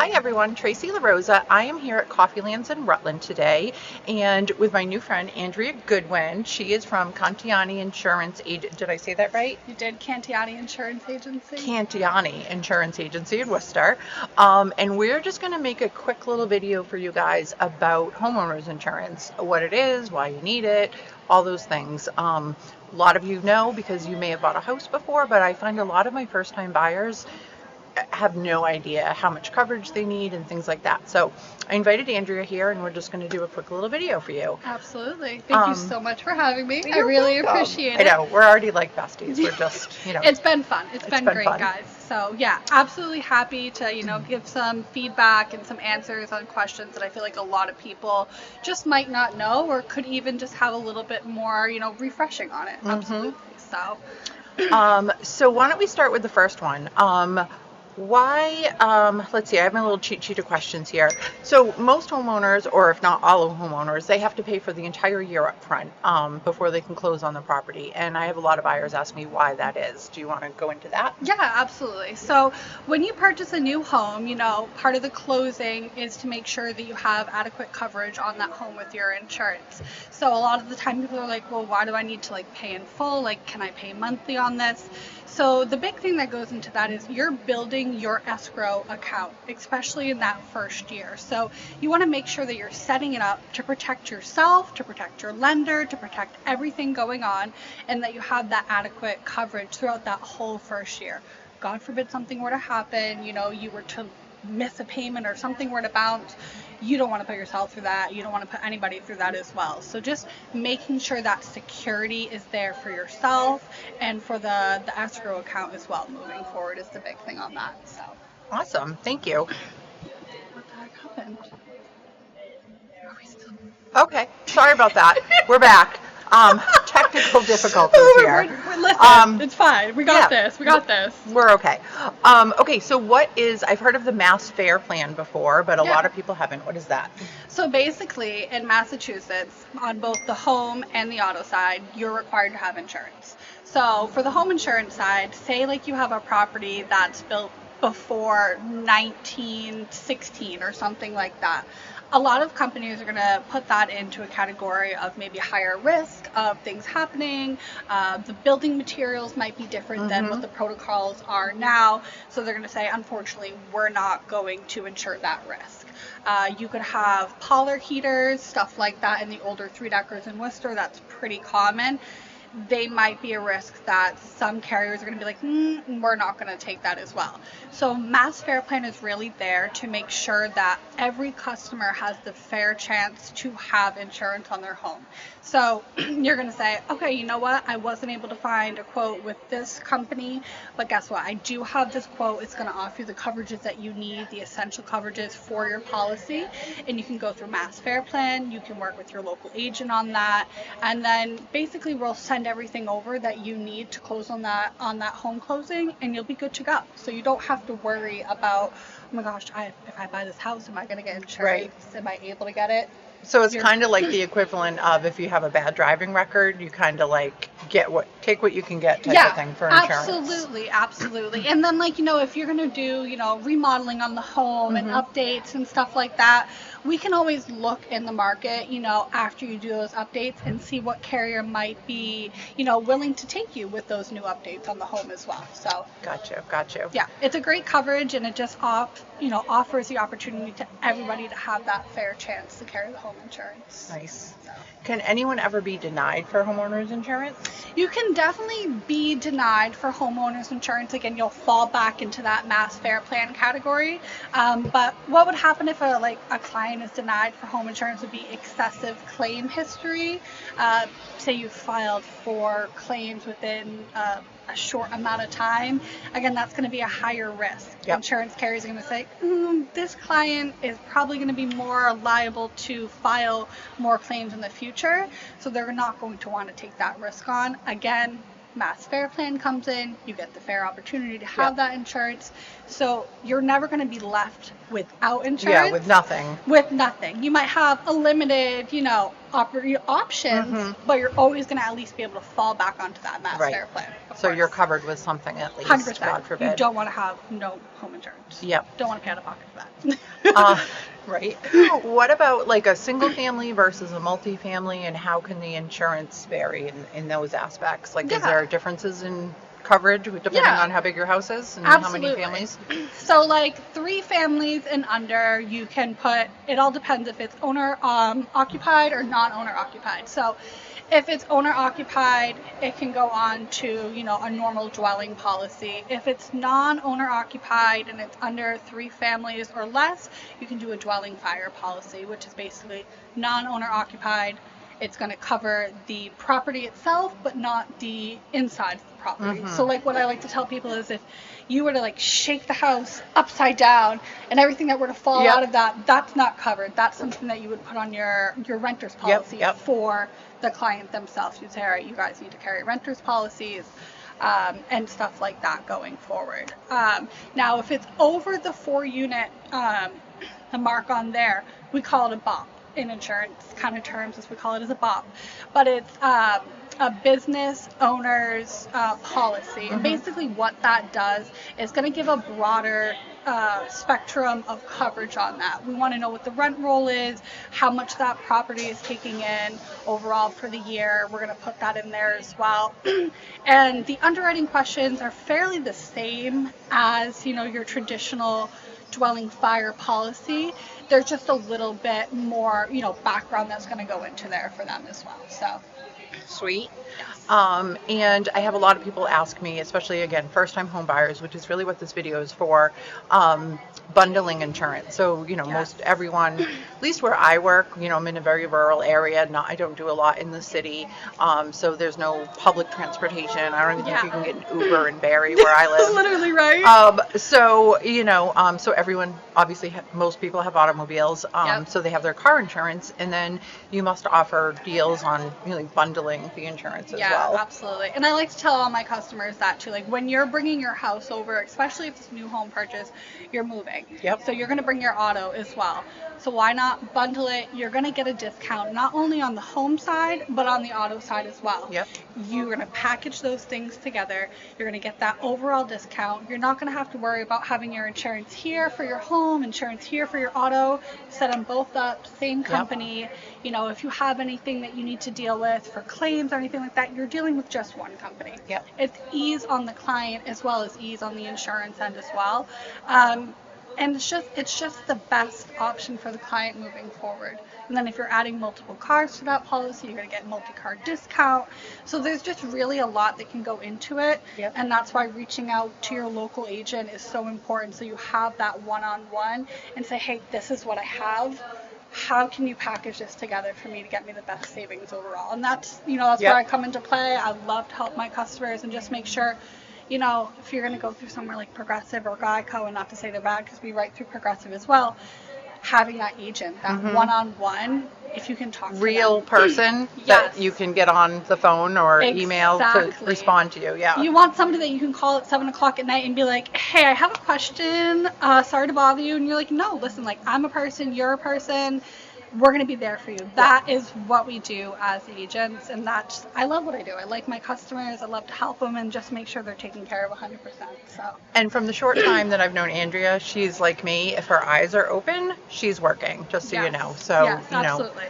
Hi everyone, Tracy LaRosa. I am here at Coffeelands in Rutland today and with my new friend Andrea Goodwin. She is from Cantiani Insurance Agency. Did I say that right? You did. Cantiani Insurance Agency. Cantiani Insurance Agency in Worcester. And we're just going to make a quick little video for you guys about homeowners insurance, what it is, why you need it, all those things. A lot of you know because you may have bought a house before, but I find a lot of my first time buyers have no idea how much coverage they need and things like that. So I invited Andrea here and we're just going to do a quick little video for you. Absolutely. Thank you so much for having me. I really welcome. appreciate it. I know, we're already like besties. We're just, It's been fun. It's been great, fun. guys. So yeah, absolutely happy to, give some feedback and some answers on questions that I feel like a lot of people just might not know or could even just have a little bit more, refreshing on it. Absolutely. So why don't we start with the first one? Let's see, I have my little cheat sheet of questions here. So most homeowners, or if not all of homeowners, they have to pay for the entire year up front before they can close on the property. And I have a lot of buyers ask me why that is. Do you want to go into that? Yeah, absolutely. So when you purchase a new home, part of the closing is to make sure that you have adequate coverage on that home with your insurance. So a lot of the time people are like, well, why do I need to pay in full? Can I pay monthly on this? So the big thing that goes into that is you're building your escrow account, especially in that first year. So you want to make sure that you're setting it up to protect yourself, to protect your lender, to protect everything going on, and that you have that adequate coverage throughout that whole first year. God forbid something were to happen, you were to miss a payment or something were to bounce, you don't want to put yourself through that. You don't want to put anybody through that as well. So just making sure that security is there for yourself and for the escrow account as well moving forward is the big thing on that. So awesome. Thank you. What the heck happened? Are we still... Okay. Sorry about that. We're back. Technical difficulties here. Listen, it's fine. We got this. We got this. We're okay. Okay, so I've heard of the Mass Fair Plan before, but a lot of people haven't. What is that? So basically, in Massachusetts, on both the home and the auto side, you're required to have insurance. So for the home insurance side, say you have a property that's built before 1916 or something like that. A lot of companies are going to put that into a category of maybe higher risk of things happening. The building materials might be different than what the protocols are now. So they're going to say, unfortunately, we're not going to insure that risk. You could have parlor heaters, stuff like that in the older 3-deckers in Worcester. That's pretty common. They might be a risk that some carriers are going to be like, we're not going to take that as well. So Mass Fair Plan is really there to make sure that every customer has the fair chance to have insurance on their home. So you're going to say, okay, you know what? I wasn't able to find a quote with this company, but guess what? I do have this quote. It's going to offer you the coverages that you need, the essential coverages for your policy, and you can go through Mass Fair Plan. You can work with your local agent on that, and then basically we'll send everything over that you need to close on that home closing, and you'll be good to go. So you don't have to worry about, oh my gosh, if I buy this house, am I going to get insurance? Right. Am I able to get it? So it's kind of like the equivalent of if you have a bad driving record, you kind of take what you can get type of thing for insurance. Absolutely. And then if you're going to do, remodeling on the home and updates and stuff like that, we can always look in the market, after you do those updates and see what carrier might be, willing to take you with those new updates on the home as well. So Got you. Yeah, it's a great coverage, and it just offers the opportunity to everybody to have that fair chance to carry the home insurance. Nice. Can anyone ever be denied for homeowners insurance? You can definitely be denied for homeowners insurance. Again, you'll fall back into that Mass Fair Plan category. But what would happen if a client is denied for home insurance would be excessive claim history. Say you filed 4 claims within a short amount of time. Again, that's going to be a higher risk. Yep. Insurance carriers are going to say, this client is probably going to be more liable to file more claims in the future, so they're not going to want to take that risk on. Again, Mass Fair Plan comes in, you get the fair opportunity to have that insurance, so you're never going to be left without insurance. Yeah, with nothing. You might have a limited, options, but you're always going to at least be able to fall back onto that master plan. So you're covered with something at least, 100%. God forbid. You don't want to have no home insurance. Yep. Don't want to pay out of pocket for that. Right. What about like a single family versus a multifamily, and how can the insurance vary in those aspects? Like, is there differences in coverage depending on how big your house is and how many families? So like 3 families and under, you can put, it all depends if it's owner occupied or non-owner occupied. So if it's owner occupied, it can go on to, you know, a normal dwelling policy. If it's non-owner occupied and it's under 3 families or less, you can do a dwelling fire policy, which is basically non-owner occupied. It's going to cover the property itself, but not the inside of the property. So like what I like to tell people is, if you were to like shake the house upside down and everything that were to fall out of that, that's not covered. That's something that you would put on your renter's policy for the client themselves. You'd say, all right, you guys need to carry renter's policies and stuff like that going forward. Now, if it's over the 4-unit, the mark on there, we call it a BOP. In insurance kind of terms, as we call it, as a BOP, but it's a business owner's policy. And basically what that does is going to give a broader spectrum of coverage on that. We want to know what the rent roll is, how much that property is taking in overall for the year. We're going to put that in there as well. And the underwriting questions are fairly the same as, you know, your traditional dwelling fire policy. There's just a little bit more, you know, background that's going to go into there for them as well. So sweet. And I have a lot of people ask me, especially again, first-time home buyers, which is really what this video is for, bundling insurance. So, you know, most everyone, at least where I work, you know, I'm in a very rural area. I don't do a lot in the city. So there's no public transportation. I don't even think you can get an Uber in Barrie where I live. Literally, right? So, you know, so everyone, obviously, most people have automobiles. So they have their car insurance, and then you must offer deals on, you know, bundling the insurance as well. Yeah, absolutely. And I like to tell all my customers that too. Like, when you're bringing your house over, especially if it's a new home purchase, you're moving. So you're going to bring your auto as well. So why not bundle it? You're going to get a discount not only on the home side, but on the auto side as well. You're going to package those things together. You're going to get that overall discount. You're not going to have to worry about having your insurance here for your home, insurance here for your auto. Set them both up, same company. You know, if you have anything that you need to deal with for claims or anything like that, you're dealing with just one company. It's ease on the client as well as ease on the insurance end as well. And it's just the best option for the client moving forward. And then if you're adding multiple cars to that policy, you're going to get multi-car discount. So there's just really a lot that can go into it. And that's why reaching out to your local agent is so important. So you have that one-on-one and say, hey, this is what I have. How can you package this together for me to get me the best savings overall? And that's, you know, that's where I come into play. I love to help my customers and just make sure, you know, if you're going to go through somewhere like Progressive or Geico, and not to say they're bad because we write through Progressive as well, having that agent, that one-on-one, if you can talk to real person that you can get on the phone or email to respond to you. You want somebody that you can call at 7 o'clock at night and be like, hey, I have a question, sorry to bother you. And you're like, no, listen, like, I'm a person, you're a person, we're going to be there for you. That is what we do as agents, and that's, I love what I do. I like my customers. I love to help them and just make sure they're taken care of 100%. So. And from the short time that I've known Andrea, she's like me. If her eyes are open, she's working, just so you know. So, you know. Absolutely.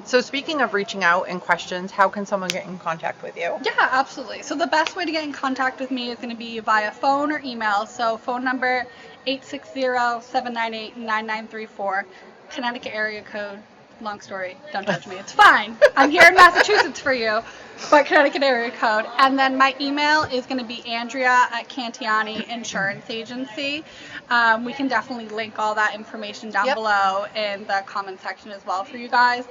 So speaking of reaching out and questions, how can someone get in contact with you? Yeah, absolutely. So the best way to get in contact with me is going to be via phone or email. So phone number 860-798-9934. Connecticut area code. Long story. Don't judge me. It's fine. I'm here in Massachusetts for you. But Connecticut area code. And then my email is going to be Andrea at Cantiani Insurance Agency. We can definitely link all that information down below in the comment section as well for you guys.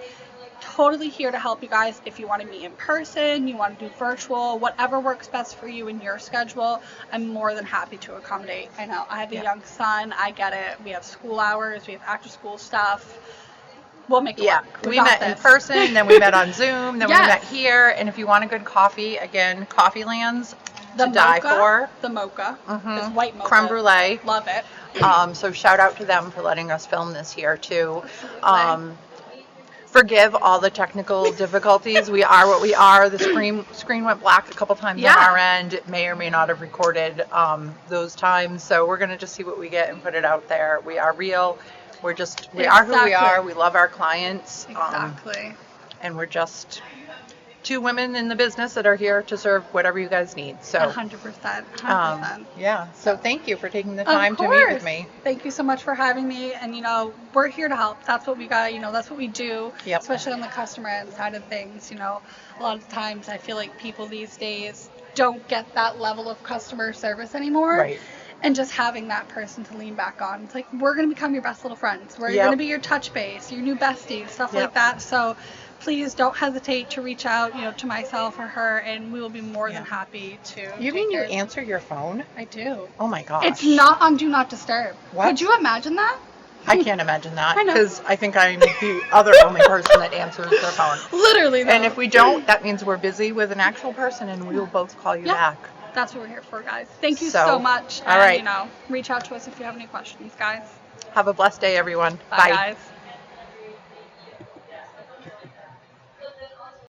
Totally here to help you guys. If you want to meet in person, you want to do virtual, whatever works best for you in your schedule, I'm more than happy to accommodate. I know I have a young son. I get it. We have school hours. We have after school stuff. We'll make it work. We met in person, then we met on Zoom, then we met here. And if you want a good coffee, again, Coffee Lands to die for. The mocha. It's white mocha. Creme brulee. Love it. So shout out to them for letting us film this here too. forgive all the technical difficulties. We are what we are. The screen went black a couple times on our end. It may or may not have recorded those times. So we're going to just see what we get and put it out there. We are real. We are who we are. We love our clients. Exactly. And we're just two women in the business that are here to serve whatever you guys need. So 100%. Yeah. So thank you for taking the time to meet with me. Thank you so much for having me. And we're here to help. That's what we got. That's what we do. Yep. Especially on the customer end side of things. A lot of times I feel like people these days don't get that level of customer service anymore. Right. And just having that person to lean back on. It's like, we're going to become your best little friends. We're going to be your touch base, your new bestie, stuff like that. So please don't hesitate to reach out, to myself or her, and we will be more than happy to. You mean you answer your phone? I do. Oh my gosh. It's not on Do Not Disturb. What? Could you imagine that? I can't imagine that. I know. Because I think I'm the other only person that answers their phone. Literally, though. And if we don't, that means we're busy with an actual person, and we will both call you back. That's what we're here for, guys. Thank you so much. All right. Reach out to us if you have any questions, guys. Have a blessed day, everyone. Bye. Guys.